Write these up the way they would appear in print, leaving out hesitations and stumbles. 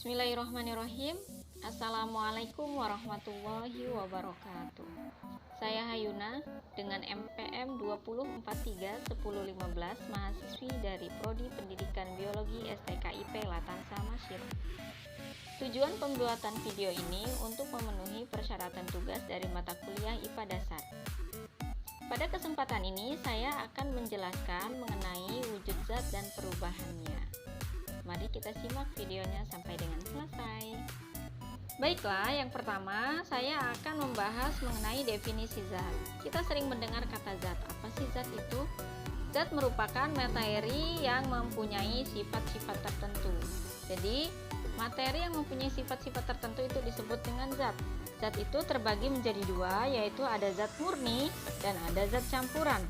Bismillahirrahmanirrahim. Assalamualaikum warahmatullahi wabarakatuh. Saya Hayuna dengan MPM 20431015, mahasiswi dari Prodi Pendidikan Biologi STKIP Latansa Masyir. Tujuan pembuatan video ini untuk memenuhi persyaratan tugas dari mata kuliah IPA Dasar. Pada kesempatan ini saya akan menjelaskan mengenai wujud zat dan perubahannya. Mari kita simak videonya sampai dengan selesai. Baiklah, yang pertama saya akan membahas mengenai definisi zat. Kita sering mendengar kata zat. Apa sih zat itu? Zat merupakan materi yang mempunyai sifat-sifat tertentu. Jadi, materi yang mempunyai sifat-sifat tertentu itu disebut dengan zat. Zat itu terbagi menjadi dua, yaitu ada zat murni dan ada zat campuran.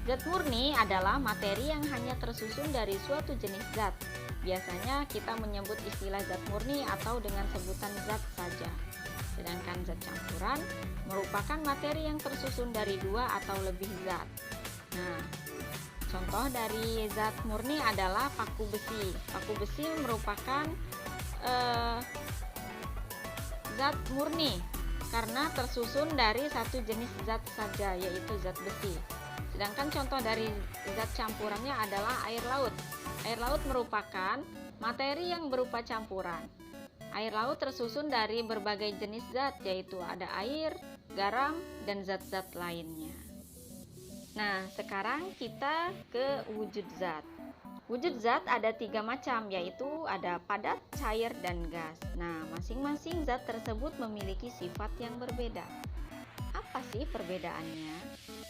Zat murni adalah materi yang hanya tersusun dari suatu jenis zat. Biasanya kita menyebut istilah zat murni atau dengan sebutan zat saja. Sedangkan zat campuran merupakan materi yang tersusun dari dua atau lebih zat. Nah, contoh dari zat murni adalah paku besi. Paku besi merupakan zat murni karena tersusun dari satu jenis zat saja, yaitu zat besi. Sedangkan contoh dari zat campurannya adalah air laut. Air laut merupakan materi yang berupa campuran. Air laut tersusun dari berbagai jenis zat, yaitu ada air, garam, dan zat-zat lainnya. Nah, sekarang kita ke wujud zat. Wujud zat ada 3 macam, yaitu ada padat, cair, dan gas. Nah, masing-masing zat tersebut memiliki sifat yang berbeda. Apa sih perbedaannya?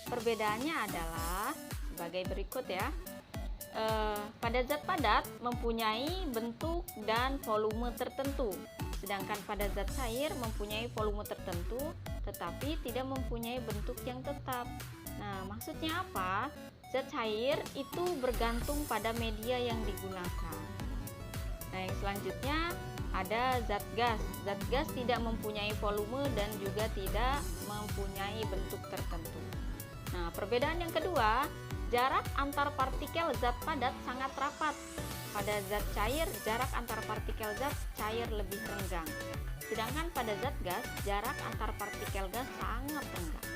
Perbedaannya adalah sebagai berikut ya. Pada zat padat mempunyai bentuk dan volume tertentu, sedangkan pada zat cair mempunyai volume tertentu tetapi tidak mempunyai bentuk yang tetap. Nah, maksudnya apa? Zat cair itu bergantung pada media yang digunakan. Nah, yang selanjutnya ada zat gas. Zat gas tidak mempunyai volume dan juga tidak mempunyai bentuk tertentu. Nah, perbedaan yang kedua, jarak antar partikel zat padat sangat rapat. Pada zat cair, jarak antar partikel zat cair lebih renggang. Sedangkan pada zat gas, jarak antar partikel gas sangat renggang.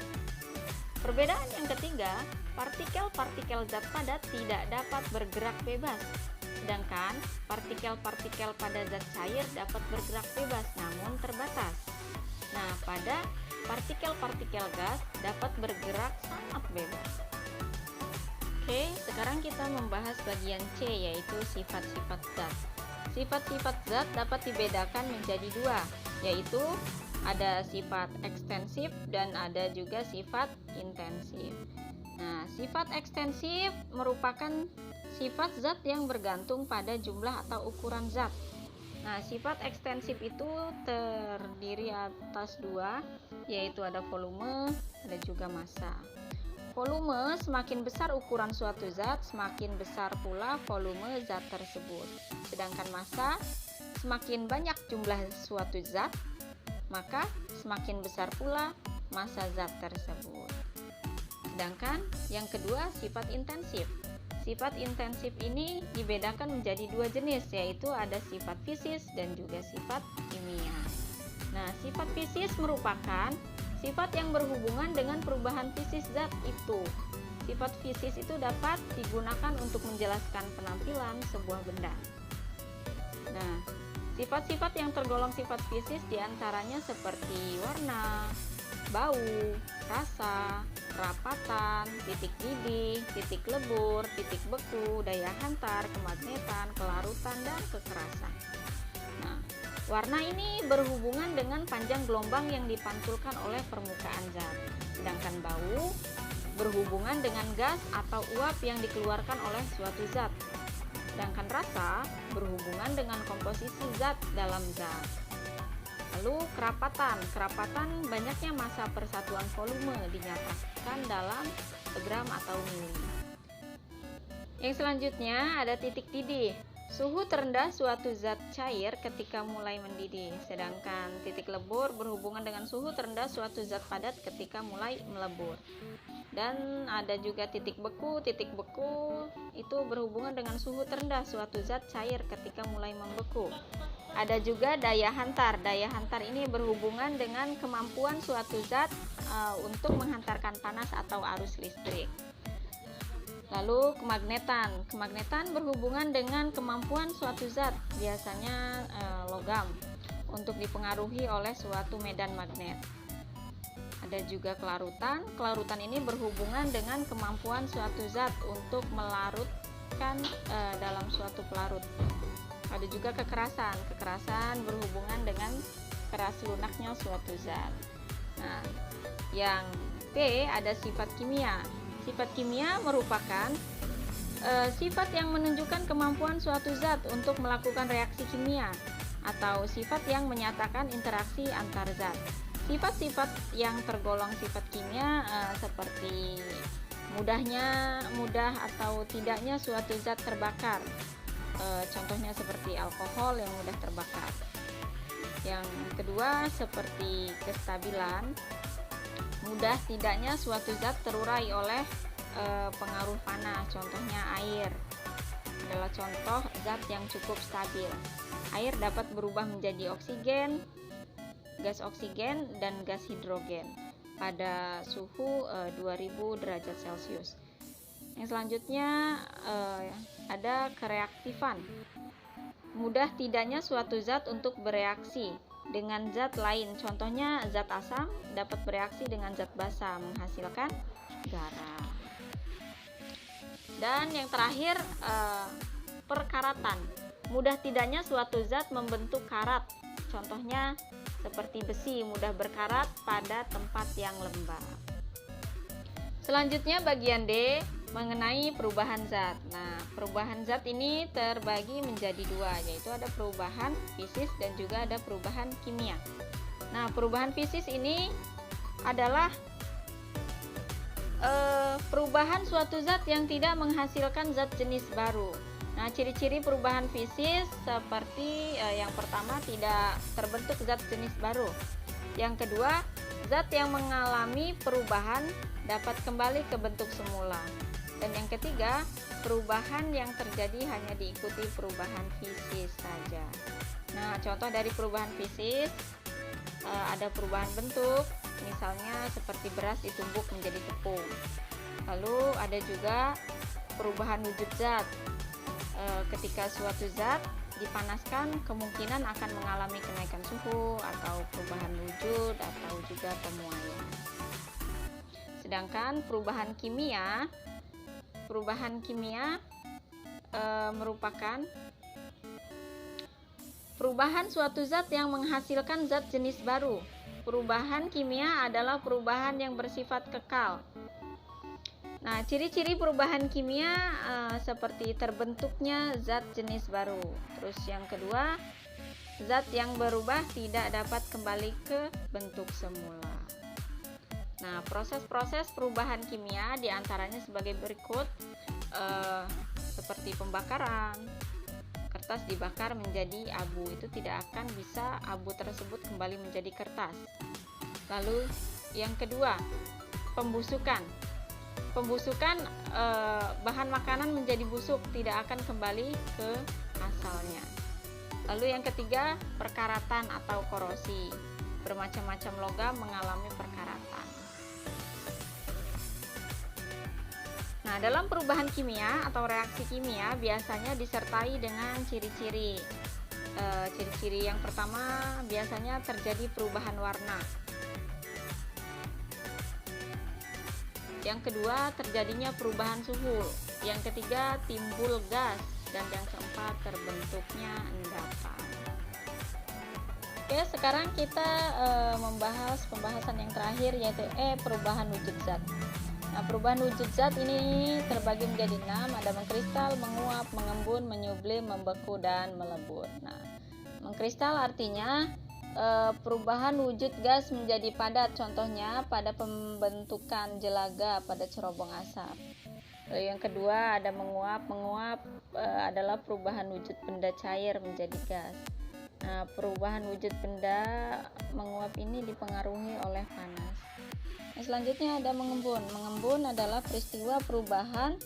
Perbedaan yang ketiga, partikel-partikel zat padat tidak dapat bergerak bebas. Sedangkan partikel-partikel pada zat cair dapat bergerak bebas namun terbatas. Nah, pada partikel-partikel gas dapat bergerak sangat bebas. Oke, sekarang kita membahas bagian C, yaitu sifat-sifat zat. Sifat-sifat zat dapat dibedakan menjadi dua, yaitu ada sifat ekstensif dan ada juga sifat intensif. Nah, sifat ekstensif merupakan sifat zat yang bergantung pada jumlah atau ukuran zat. Nah, sifat ekstensif itu terdiri atas dua, yaitu ada volume, ada juga massa. Volume, semakin besar ukuran suatu zat, semakin besar pula volume zat tersebut. Sedangkan massa, semakin banyak jumlah suatu zat, maka semakin besar pula massa zat tersebut. Sedangkan yang kedua, sifat intensif. Sifat intensif ini dibedakan menjadi dua jenis, yaitu ada sifat fisis dan juga sifat kimia. Nah, sifat fisis merupakan sifat yang berhubungan dengan perubahan fisis zat itu. Sifat fisis itu dapat digunakan untuk menjelaskan penampilan sebuah benda. Nah, sifat-sifat yang tergolong sifat fisis diantaranya seperti warna, bau, rasa, kerapatan, titik didih, titik lebur, titik beku, daya hantar, kemagnetan, kelarutan, dan kekerasan. Nah, warna ini berhubungan dengan panjang gelombang yang dipantulkan oleh permukaan zat. Sedangkan bau berhubungan dengan gas atau uap yang dikeluarkan oleh suatu zat. Sedangkan rasa berhubungan dengan komposisi zat dalam zat. Lalu kerapatan banyaknya massa persatuan volume dinyatakan dalam gram atau mili. Yang selanjutnya ada titik didih. Suhu terendah suatu zat cair ketika mulai mendidih, sedangkan titik lebur berhubungan dengan suhu terendah suatu zat padat ketika mulai melebur. Dan ada juga titik beku itu berhubungan dengan suhu terendah suatu zat cair ketika mulai membeku. Ada juga daya hantar. Daya hantar ini berhubungan dengan kemampuan suatu zat untuk menghantarkan panas atau arus listrik. Lalu kemagnetan. Kemagnetan berhubungan dengan kemampuan suatu zat, biasanya logam, untuk dipengaruhi oleh suatu medan magnet. Ada juga kelarutan. Kelarutan ini berhubungan dengan kemampuan suatu zat untuk melarutkan dalam suatu pelarut. Ada juga kekerasan. Kekerasan berhubungan dengan keras lunaknya suatu zat. Nah, yang P ada sifat kimia. Sifat kimia merupakan sifat yang menunjukkan kemampuan suatu zat untuk melakukan reaksi kimia atau sifat yang menyatakan interaksi antar zat. Sifat-sifat yang tergolong sifat kimia seperti mudah atau tidaknya suatu zat terbakar. Contohnya seperti alkohol yang mudah terbakar. Yang kedua seperti kestabilan, mudah tidaknya suatu zat terurai oleh pengaruh panas. Contohnya air adalah contoh zat yang cukup stabil. Air dapat berubah menjadi oksigen, gas oksigen, dan gas hidrogen pada suhu 2000 derajat Celcius. Yang selanjutnya ada kereaktifan. Mudah tidaknya suatu zat untuk bereaksi dengan zat lain. Contohnya zat asam dapat bereaksi dengan zat basa menghasilkan garam. Dan yang terakhir perkaratan. Mudah tidaknya suatu zat membentuk karat. Contohnya seperti besi mudah berkarat pada tempat yang lembab. Selanjutnya bagian D mengenai perubahan zat. Nah, perubahan zat ini terbagi menjadi dua, yaitu ada perubahan fisis dan juga ada perubahan kimia. Nah, perubahan fisis ini adalah perubahan suatu zat yang tidak menghasilkan zat jenis baru. Nah, ciri-ciri perubahan fisis seperti yang pertama tidak terbentuk zat jenis baru. Yang kedua, zat yang mengalami perubahan dapat kembali ke bentuk semula. Dan yang ketiga, perubahan yang terjadi hanya diikuti perubahan fisis saja. Nah, contoh dari perubahan fisis ada perubahan bentuk, misalnya seperti beras ditumbuk menjadi tepung. Lalu ada juga perubahan wujud zat. Ketika suatu zat dipanaskan, kemungkinan akan mengalami kenaikan suhu atau perubahan wujud atau juga pemuaian. Sedangkan perubahan kimia merupakan perubahan suatu zat yang menghasilkan zat jenis baru. Perubahan kimia adalah perubahan yang bersifat kekal. Nah, ciri-ciri perubahan kimia seperti terbentuknya zat jenis baru. Terus yang kedua, zat yang berubah tidak dapat kembali ke bentuk semula. Nah, proses-proses perubahan kimia diantaranya sebagai berikut, seperti pembakaran. Kertas dibakar menjadi abu, itu tidak akan bisa abu tersebut kembali menjadi kertas. Lalu yang kedua, pembusukan. Pembusukan bahan makanan menjadi busuk, tidak akan kembali ke asalnya. Lalu yang ketiga, perkaratan atau korosi. Bermacam-macam logam mengalami perkaratan. Nah, dalam perubahan kimia atau reaksi kimia biasanya disertai dengan ciri-ciri. Ciri-ciri yang pertama biasanya terjadi perubahan warna. Yang kedua, terjadinya perubahan suhu. Yang ketiga, timbul gas. Dan yang keempat, terbentuknya endapan. Oke, sekarang kita membahas pembahasan yang terakhir, yaitu perubahan wujud zat. Nah, perubahan wujud zat ini terbagi menjadi 6, ada mengkristal, menguap, mengembun, menyublim, membeku, dan melebur. Nah, mengkristal artinya perubahan wujud gas menjadi padat, contohnya pada pembentukan jelaga pada cerobong asap. Lalu yang kedua ada menguap. Menguap adalah perubahan wujud benda cair menjadi gas. Nah, perubahan wujud benda menguap ini dipengaruhi oleh panas. Nah, selanjutnya ada mengembun. Mengembun adalah peristiwa perubahan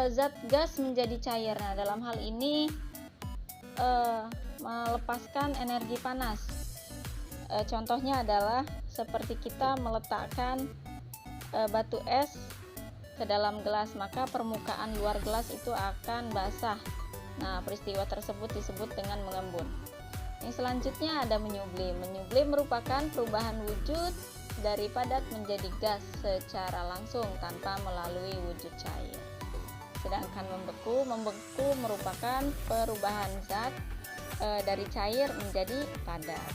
zat gas menjadi cair. Nah, dalam hal ini melepaskan energi panas. Contohnya adalah seperti kita meletakkan batu es ke dalam gelas, maka permukaan luar gelas itu akan basah. Nah, peristiwa tersebut disebut dengan mengembun. Yang selanjutnya ada menyublim. Menyublim merupakan perubahan wujud dari padat menjadi gas secara langsung tanpa melalui wujud cair. Sedangkan membeku merupakan perubahan zat dari cair menjadi padat.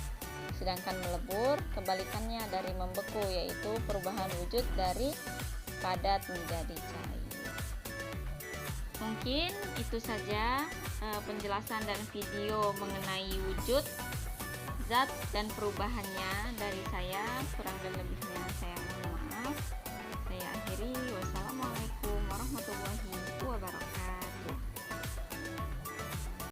Sedangkan melebur kebalikannya dari membeku, yaitu perubahan wujud dari padat menjadi cair. Mungkin itu saja penjelasan dan video mengenai wujud, zat, dan perubahannya dari saya. Kurang dan lebihnya saya mohon maaf.